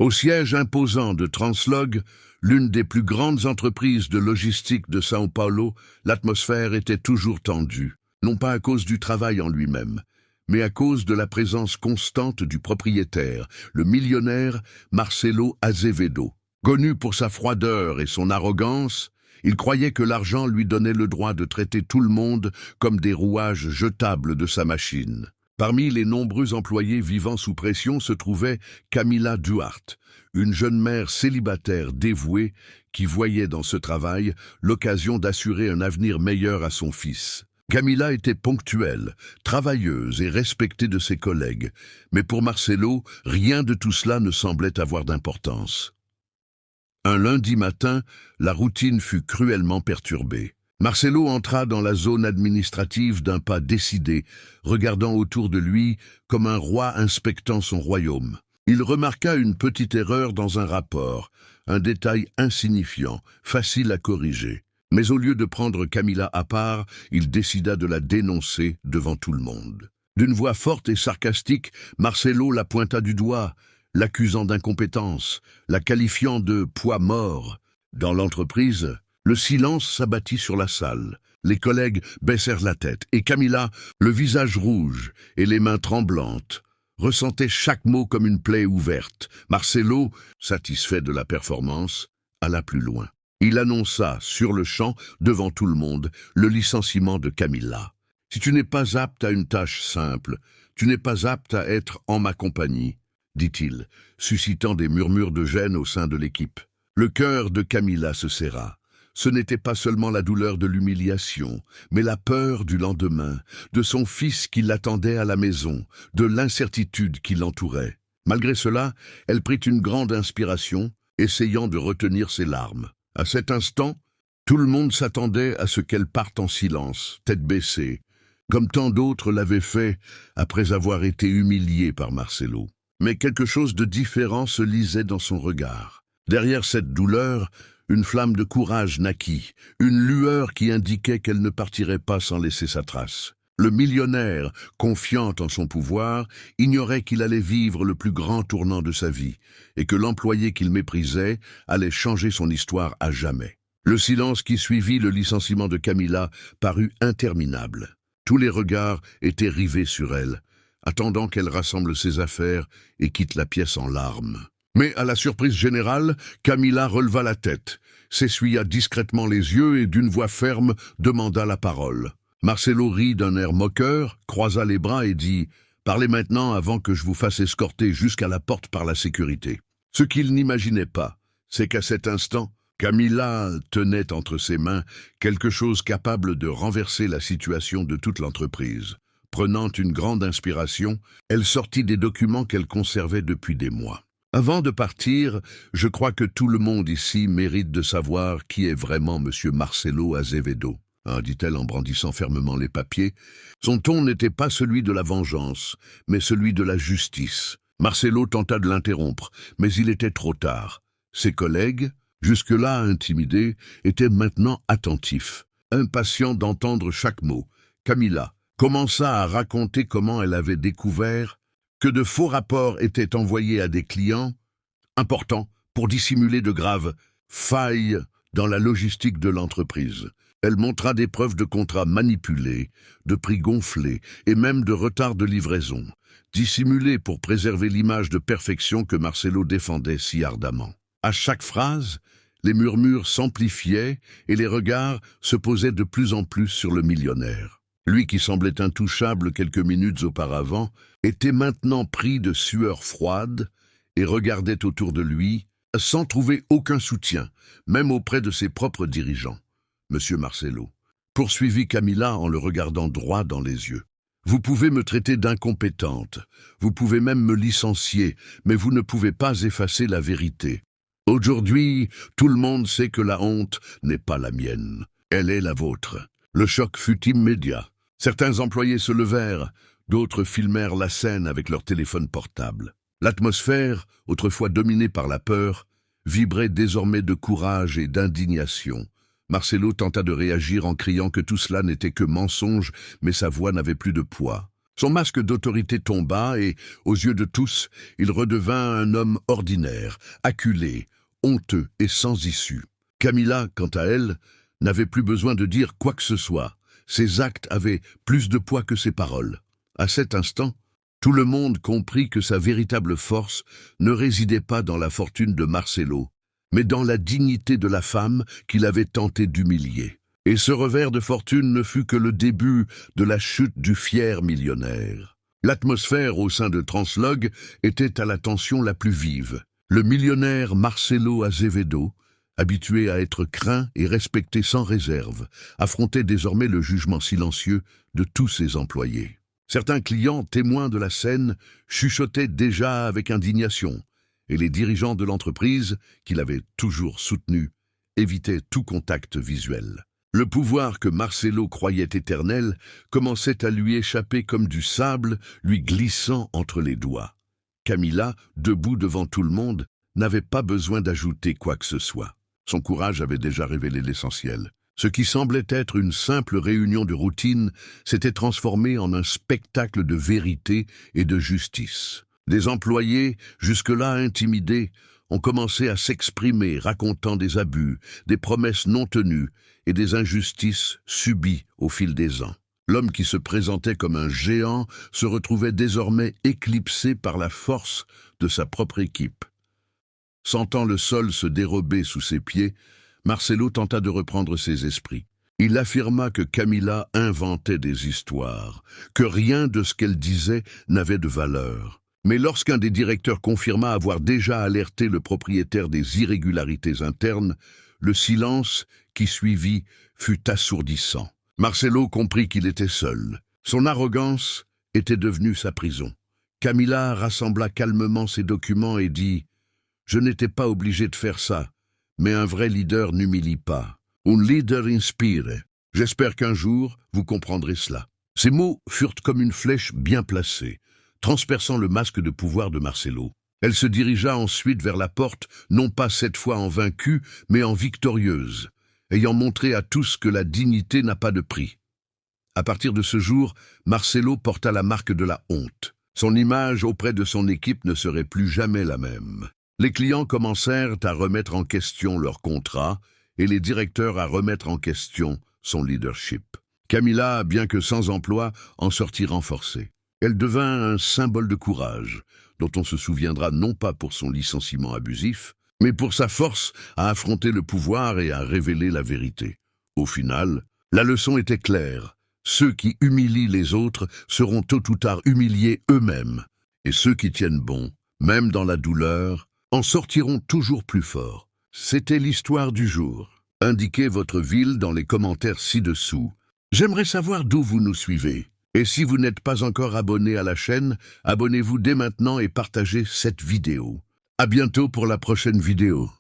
Au siège imposant de Translog, l'une des plus grandes entreprises de logistique de São Paulo, l'atmosphère était toujours tendue, non pas à cause du travail en lui-même, mais à cause de la présence constante du propriétaire, le millionnaire Marcelo Azevedo. Connu pour sa froideur et son arrogance, il croyait que l'argent lui donnait le droit de traiter tout le monde comme des rouages jetables de sa machine. Parmi les nombreux employés vivant sous pression se trouvait Camila Duarte, une jeune mère célibataire dévouée qui voyait dans ce travail l'occasion d'assurer un avenir meilleur à son fils. Camila était ponctuelle, travailleuse et respectée de ses collègues, mais pour Marcelo, rien de tout cela ne semblait avoir d'importance. Un lundi matin, la routine fut cruellement perturbée. Marcelo entra dans la zone administrative d'un pas décidé, regardant autour de lui comme un roi inspectant son royaume. Il remarqua une petite erreur dans un rapport, un détail insignifiant, facile à corriger. Mais au lieu de prendre Camila à part, il décida de la dénoncer devant tout le monde. D'une voix forte et sarcastique, Marcelo la pointa du doigt, l'accusant d'incompétence, la qualifiant de poids mort. Dans l'entreprise, le silence s'abattit sur la salle. Les collègues baissèrent la tête et Camila, le visage rouge et les mains tremblantes, ressentait chaque mot comme une plaie ouverte. Marcelo, satisfait de la performance, alla plus loin. Il annonça sur le champ, devant tout le monde, le licenciement de Camila. « Si tu n'es pas apte à une tâche simple, tu n'es pas apte à être en ma compagnie, » dit-il, suscitant des murmures de gêne au sein de l'équipe. Le cœur de Camila se serra. Ce n'était pas seulement la douleur de l'humiliation, mais la peur du lendemain, de son fils qui l'attendait à la maison, de l'incertitude qui l'entourait. Malgré cela, elle prit une grande inspiration, essayant de retenir ses larmes. À cet instant, tout le monde s'attendait à ce qu'elle parte en silence, tête baissée, comme tant d'autres l'avaient fait après avoir été humiliée par Marcelo. Mais quelque chose de différent se lisait dans son regard. Derrière cette douleur, une flamme de courage naquit, une lueur qui indiquait qu'elle ne partirait pas sans laisser sa trace. Le millionnaire, confiant en son pouvoir, ignorait qu'il allait vivre le plus grand tournant de sa vie et que l'employé qu'il méprisait allait changer son histoire à jamais. Le silence qui suivit le licenciement de Camila parut interminable. Tous les regards étaient rivés sur elle, attendant qu'elle rassemble ses affaires et quitte la pièce en larmes. Mais à la surprise générale, Camila releva la tête, s'essuya discrètement les yeux et d'une voix ferme demanda la parole. Marcelo rit d'un air moqueur, croisa les bras et dit « Parlez maintenant avant que je vous fasse escorter jusqu'à la porte par la sécurité. » Ce qu'il n'imaginait pas, c'est qu'à cet instant, Camila tenait entre ses mains quelque chose capable de renverser la situation de toute l'entreprise. Prenant une grande inspiration, elle sortit des documents qu'elle conservait depuis des mois. « Avant de partir, je crois que tout le monde ici mérite de savoir qui est vraiment M. Marcelo Azevedo. » dit-elle en brandissant fermement les papiers. Son ton n'était pas celui de la vengeance, mais celui de la justice. Marcelo tenta de l'interrompre, mais il était trop tard. Ses collègues, jusque-là intimidés, étaient maintenant attentifs, impatients d'entendre chaque mot. Camila commença à raconter comment elle avait découvert que de faux rapports étaient envoyés à des clients importants pour dissimuler de graves failles dans la logistique de l'entreprise. Elle montra des preuves de contrats manipulés, de prix gonflés et même de retard de livraison, dissimulés pour préserver l'image de perfection que Marcelo défendait si ardemment. À chaque phrase, les murmures s'amplifiaient et les regards se posaient de plus en plus sur le millionnaire. Lui qui semblait intouchable quelques minutes auparavant, était maintenant pris de sueur froide et regardait autour de lui sans trouver aucun soutien, même auprès de ses propres dirigeants. Monsieur Marcelo, poursuivit Camila en le regardant droit dans les yeux. Vous pouvez me traiter d'incompétente, vous pouvez même me licencier, mais vous ne pouvez pas effacer la vérité. Aujourd'hui, tout le monde sait que la honte n'est pas la mienne, elle est la vôtre. Le choc fut immédiat. Certains employés se levèrent, d'autres filmèrent la scène avec leur téléphone portable. L'atmosphère, autrefois dominée par la peur, vibrait désormais de courage et d'indignation. Marcelo tenta de réagir en criant que tout cela n'était que mensonge, mais sa voix n'avait plus de poids. Son masque d'autorité tomba et, aux yeux de tous, il redevint un homme ordinaire, acculé, honteux et sans issue. Camilla, quant à elle, n'avait plus besoin de dire quoi que ce soit. Ses actes avaient plus de poids que ses paroles. À cet instant, tout le monde comprit que sa véritable force ne résidait pas dans la fortune de Marcelo, mais dans la dignité de la femme qu'il avait tenté d'humilier. Et ce revers de fortune ne fut que le début de la chute du fier millionnaire. L'atmosphère au sein de Translog était à la tension la plus vive. Le millionnaire Marcelo Azevedo, habitué à être craint et respecté sans réserve, affrontait désormais le jugement silencieux de tous ses employés. Certains clients, témoins de la scène, chuchotaient déjà avec indignation, et les dirigeants de l'entreprise, qu'il avait toujours soutenu, évitaient tout contact visuel. Le pouvoir que Marcelo croyait éternel commençait à lui échapper comme du sable, lui glissant entre les doigts. Camilla, debout devant tout le monde, n'avait pas besoin d'ajouter quoi que ce soit. Son courage avait déjà révélé l'essentiel. Ce qui semblait être une simple réunion de routine s'était transformé en un spectacle de vérité et de justice. Des employés, jusque-là intimidés, ont commencé à s'exprimer, racontant des abus, des promesses non tenues et des injustices subies au fil des ans. L'homme qui se présentait comme un géant se retrouvait désormais éclipsé par la force de sa propre équipe. Sentant le sol se dérober sous ses pieds, Marcelo tenta de reprendre ses esprits. Il affirma que Camilla inventait des histoires, que rien de ce qu'elle disait n'avait de valeur. Mais lorsqu'un des directeurs confirma avoir déjà alerté le propriétaire des irrégularités internes, le silence qui suivit fut assourdissant. Marcelo comprit qu'il était seul. Son arrogance était devenue sa prison. Camilla rassembla calmement ses documents et dit « Je n'étais pas obligé de faire ça, mais un vrai leader n'humilie pas. Un leader inspire. J'espère qu'un jour, vous comprendrez cela. » Ces mots furent comme une flèche bien placée, transperçant le masque de pouvoir de Marcelo. Elle se dirigea ensuite vers la porte, non pas cette fois en vaincue, mais en victorieuse, ayant montré à tous que la dignité n'a pas de prix. À partir de ce jour, Marcelo porta la marque de la honte. Son image auprès de son équipe ne serait plus jamais la même. Les clients commencèrent à remettre en question leur contrat et les directeurs à remettre en question son leadership. Camilla, bien que sans emploi, en sortit renforcée. Elle devint un symbole de courage, dont on se souviendra non pas pour son licenciement abusif, mais pour sa force à affronter le pouvoir et à révéler la vérité. Au final, la leçon était claire. Ceux qui humilient les autres seront tôt ou tard humiliés eux-mêmes. Et ceux qui tiennent bon, même dans la douleur, en sortiront toujours plus forts. C'était l'histoire du jour. Indiquez votre ville dans les commentaires ci-dessous. J'aimerais savoir d'où vous nous suivez. Et si vous n'êtes pas encore abonné à la chaîne, abonnez-vous dès maintenant et partagez cette vidéo. À bientôt pour la prochaine vidéo.